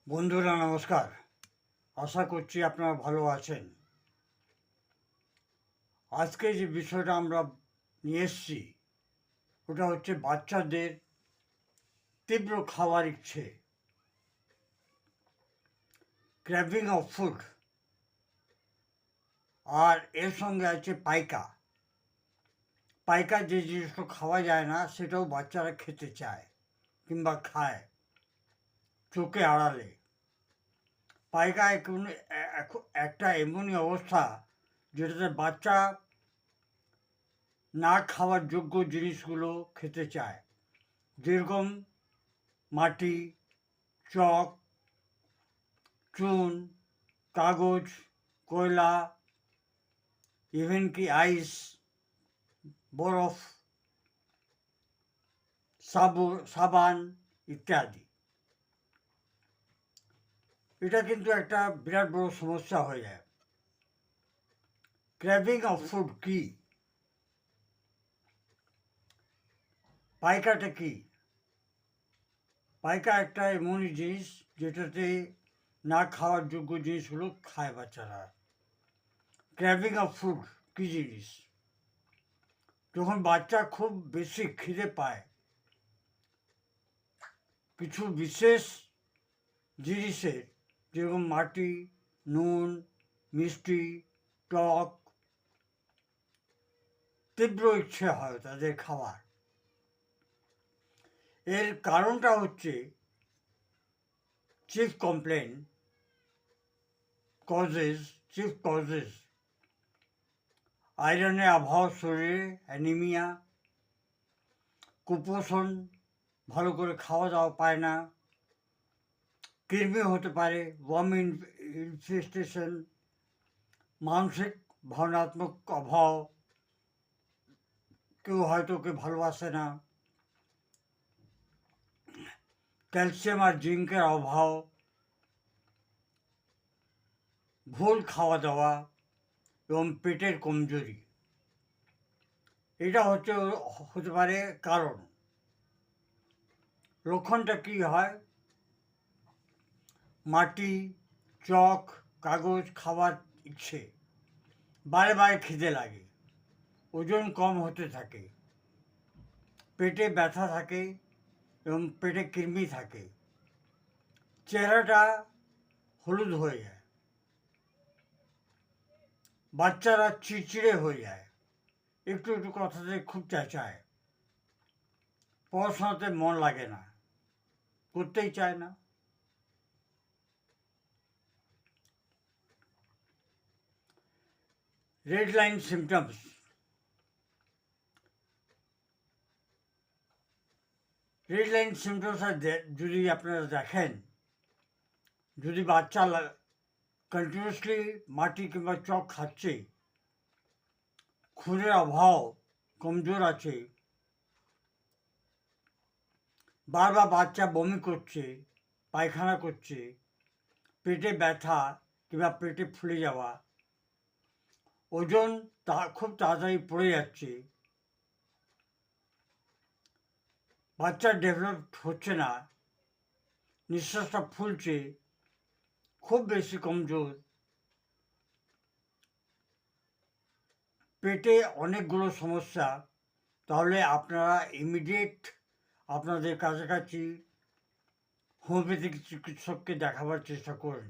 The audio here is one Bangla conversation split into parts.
বন্ধুরা নমস্কার। আশা করছি আপনারা ভালো আছেন। আজকে যে বিষয়টা আমরা নিয়ে এসেছি ওটা হচ্ছে বাচ্চাদের তীব্র খাওয়ার ইচ্ছে, ক্র্যাভিং অফ ফুড। আর এর সঙ্গে আছে পাইকা। পাইকা যে জিনিসটা খাওয়া যায় না সেটাও বাচ্চারা খেতে চায় কিংবা খায় চোখে আড়ালে। পাইকা একটা এমনই অবস্থা যেটাতে বাচ্চা না খাওয়ার যোগ্য জিনিসগুলো খেতে চায়, যেরকম মাটি, চক, চুন, কাগজ, কয়লা, ইভেন কি আইস, বরফ, সাবান ইত্যাদি। এটা কিন্তু একটা বিরাট বড় সমস্যা হয়ে যায়। ক্র্যাভিং অফ ফুড কি? পাইকাটা কি? পাইকা একটা এমনই জিনিস যেটাতে না খাওয়ার যোগ্য জিনিসগুলো খায় বাচ্চারা। ক্র্যাভিং অফ ফুড কী জিনিস? যখন বাচ্চা খুব বেশি খিদে পায় কিছু বিশেষ জিনিসের, যেরকম মাটি, নুন, মিষ্টি, টক, তীব্র ইচ্ছে হয় তাদের খাওয়ার। এর কারণটা হচ্ছে চিফ কমপ্লেন চিফ কজেস আয়রনের অভাব শরীরে, অ্যানিমিয়া, কুপোষণ, ভালো করে খাওয়া দাওয়া পায় না, কৃমি হতে পারে, ওয়ার্ম ইনফেস্টেশন, মানসিক ভাবনাত্মক অভাব, কেউ হয়তো ওকে ভালোবাসে না, ক্যালসিয়াম আর জিঙ্কের অভাব, ভুল খাওয়া দাওয়া এবং পেটের কমজোরি। এটা হতে পারে কারণ। লক্ষণটা কী হয়? মাটি, চক, কাগজ খাওয়ার ইচ্ছে, বারে বারে খিদে লাগে, ওজন কম হতে থাকে, পেটে ব্যথা থাকে এবং পেটে কৃমি থাকে, চেহারাটা হলুদ হয়ে যায়, বাচ্চারা চিড়চিড়ে হয়ে যায়, একটু একটু কথাতে খুব চেঁচায়, পড়াশোনাতে মন লাগে না, করতেই চায় না। Red line symptoms. Red line symptoms যদি আপনারা দেখেন, যদি বাচ্চা কন্টিনিউসলি মাটি কিংবা চক খাচ্ছে, খুনের অভাব কমজোর আছে, বারবার বাচ্চা বমি করছে, পায়খানা করছে, পেটে ব্যথা কিংবা পেটে ফুলে যাওয়া, ওজন খুব তাড়াতাড়ি পড়ে যাচ্ছে, বাচ্চার ডেভেলপ হচ্ছে না, নিঃশ্বাসটা ফুলছে, খুব বেশি কমজোর, পেটে অনেকগুলো সমস্যা, তাহলে আপনারা ইমিডিয়েট আপনাদের কাছাকাছি হোমিওপ্যাথিক চিকিৎসককে দেখাবার চেষ্টা করুন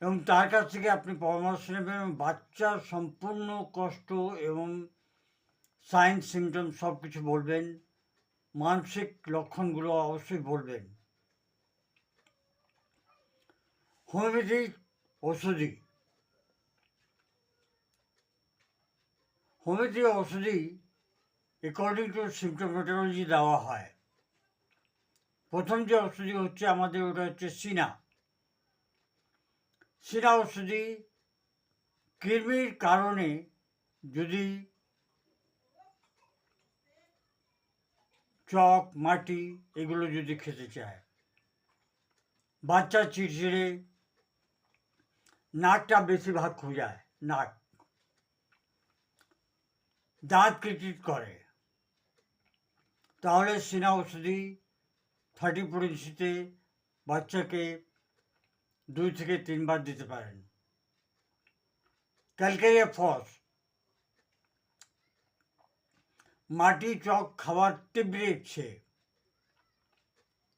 এবং তার কাছ থেকে আপনি পরামর্শ নেবেন এবং বাচ্চার সম্পূর্ণ কষ্ট এবং সাইন সিমটম সব কিছু বলবেন, মানসিক লক্ষণগুলো অবশ্যই বলবেন। হোমিওপ্যাথিক ওষুধি অ্যাকর্ডিং টু সিমটোমেটোলজি দেওয়া হয়। প্রথম যে ওষুধি হচ্ছে আমাদের, ওটা হচ্ছে সিনা ওষুধি। কৃমির কারণে যদি চক, মাটি এগুলো যদি খেতে চায়, বাচ্চা চিড়চিড়ে, নাকটা বেশিরভাগ খুঁজায়, দাঁত কিটকিট করে, তাহলে সিনা ওষুধি 34 ইঞ্চিতে বাচ্চাকে 2 থেকে 3 বার দিতে পারেন। ক্যালকেরিয়া ফস মাটি চক খাবার তীব্র ইচ্ছে,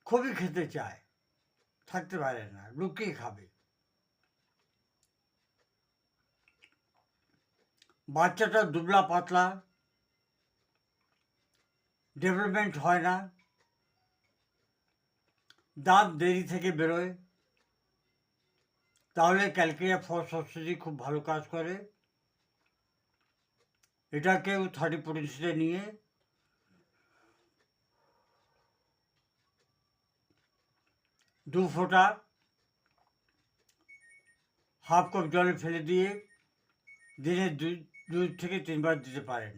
খুবই খেতে চায়, থাকতে পারে না, লুকিয়ে খাবে। বাচ্চাটা দুবলা পাতলা, ডেভেলপমেন্ট হয় না, দাঁত দেরি থেকে বেরোয়, তাহলে ক্যালকেরিয়া ফস ওষুধই খুব ভালো কাজ করে। এটাকেও 34 ইঞ্চিতে নিয়ে 2 ফোঁটা হাফ কাপ জলে ফেলে দিয়ে দিনে 2 থেকে 3 বার দিতে পারেন।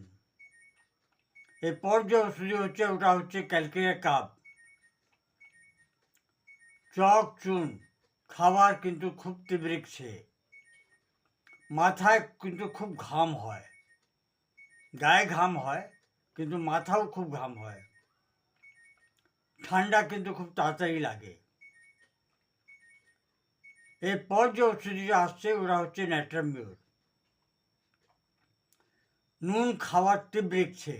এরপর যে ওষুধি হচ্ছে ওটা হচ্ছে ক্যালকেরিয়া কাপ। চক চুন খাবার কিন্তু খুব তীব্রিকছে, মাথায় কিন্তু খুব ঘাম হয়, গায়ে ঘাম হয় কিন্তু মাথাও খুব ঘাম হয়, ঠান্ডা কিন্তু খুব তাড়াতাড়ি লাগে। এরপর যে ওষুধি আসছে ওরা হচ্ছে ন্যাট্রামিউর। নুন খাওয়ার তীব্রিকছে,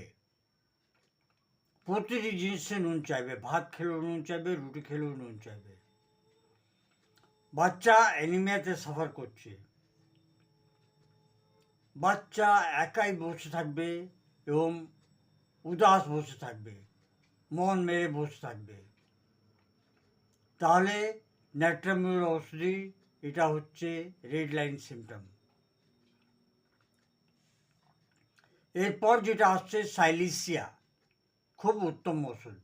প্রতিটি জিনিসে নুন চাইবে, ভাত খেলেও নুন চাইবে, রুটি খেলেও নুন চাইবে। বাচ্চা অ্যানিমিয়াতে সাফার করছে, বাচ্চা একাই বসে থাকবে এবং উদাস বসে থাকবে, মন মেরে বসে থাকবে, তাহলে ন্যাট্রামিউর ওষুধই এটা হচ্ছে রেড লাইন সিমটম। এরপর যেটা আসছে সাইলিসিয়া, খুব উত্তম ওষুধ।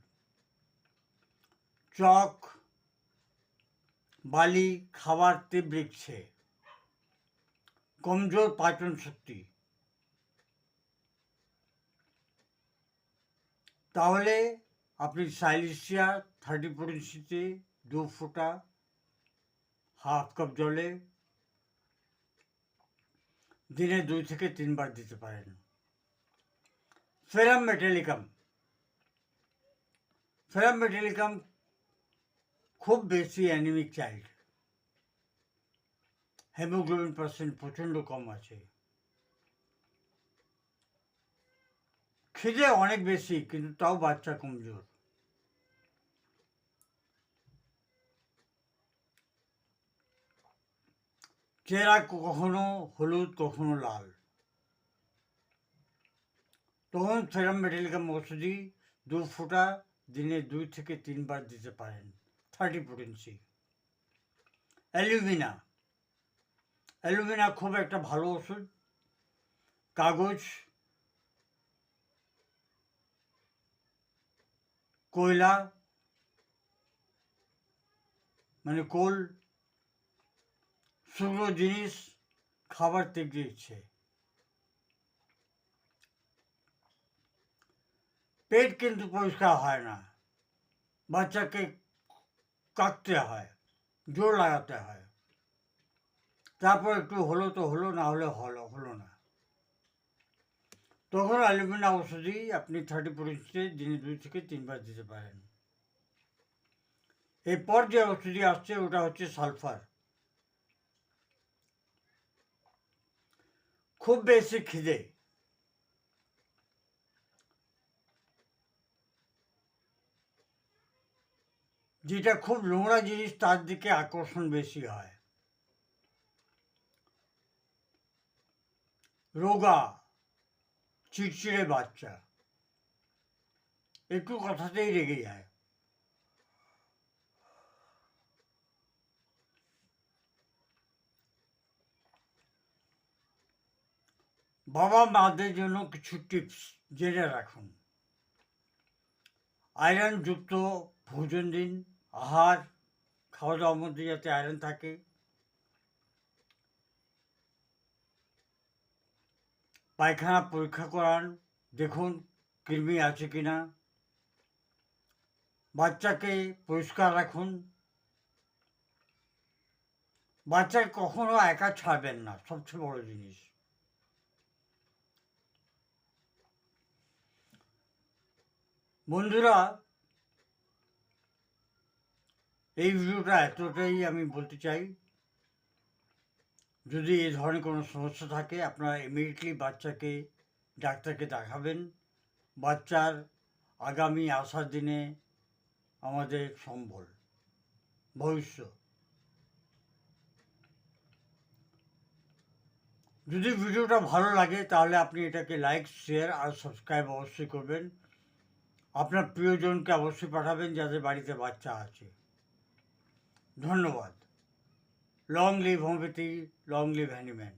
চক বালি খাবার তীব্রিকছে, কমজোর পাচন শক্তি, তাহলে আপনি সাইলিসিয়া 34 ইঞ্চিতে 2 ফোঁটা হাফ কাপ জলে দিনে 2 থেকে 3 বার দিতে পারেন। ফেরাম মেটালিকাম, ফেরাম মেটালিকাম খুব বেশি অ্যানিমিক চাইল্ড, হেমোগ্লোবিন পার্সেন্ট প্রচণ্ড কম আছে, খিদে অনেক বেশি কিন্তু তাও বাচ্চা কমজোর। চেহারা কখনো হলুদ কখনো লাল, তখন ফেরাম মেটালিকাম ওষুধই 2 ফোঁটা দিনে 2 থেকে 3 বার দিতে পারেন। 34 ইঞ্চি। অ্যালুমিনা, অ্যালুমিনা খুব একটা ভালো ওষুধ। কাগজ, কয়লা মানে কোল, শুকনো জিনিস খাবার থেকে ইচ্ছে, পেট কিন্তু পরিষ্কার হয় না, বাচ্চাকে কাটতে হয়, জোর লাগাতে হয়, তারপর একটু হলো তো হলো, না হলে হলো না, তখন অ্যালুমিনা ওষুধই আপনি 34 ইঞ্চিতে দিনে 2 থেকে 3 বার দিতে পারেন। এরপর যে ওষুধই আসছে ওটা হচ্ছে সালফার। খুব বেশি খিদে, যেটা খুব নোংরা জিনিস তার দিকে আকর্ষণ বেশি হয়, রোগা চিড়চিড়ে বাচ্চা, একটু কথাতেই রেগে যায়, বাবা মাদের জন্য কিছু টিপস জেনে রাখুন। আয়রনযুক্ত ভোজন দিন, আহার খাওয়া দাওয়ার মধ্যে যাতে আয়রন থাকে, পায়খানা পরীক্ষা করান, দেখুন কৃমি আছে কিনা, বাচ্চাকে পরিষ্কার রাখুন, বাচ্চাকে কখনো একা ছাড়বেন না, সবচেয়ে বড় জিনিস। বন্ধুরা, এই ভিডিওটা এতটাই আমি বলতে চাই, যদি এই ধরনের কোনো সমস্যা থাকে আপনারা ইমিডিয়েটলি বাচ্চাকে ডাক্তারকে দেখাবেন। বাচ্চার আগামী আসার দিনে আমাদের সম্বল, ভবিষ্যৎ। যদি ভিডিওটা ভালো লাগে তাহলে আপনি এটাকে লাইক, শেয়ার আর সাবস্ক্রাইব অবশ্যই করবেন। আপনার প্রিয়জনকে অবশ্যই পাঠাবেন যাদের বাড়িতে বাচ্চা আছে। ধন্যবাদ। Long live homeopathy, long live Hahnemann.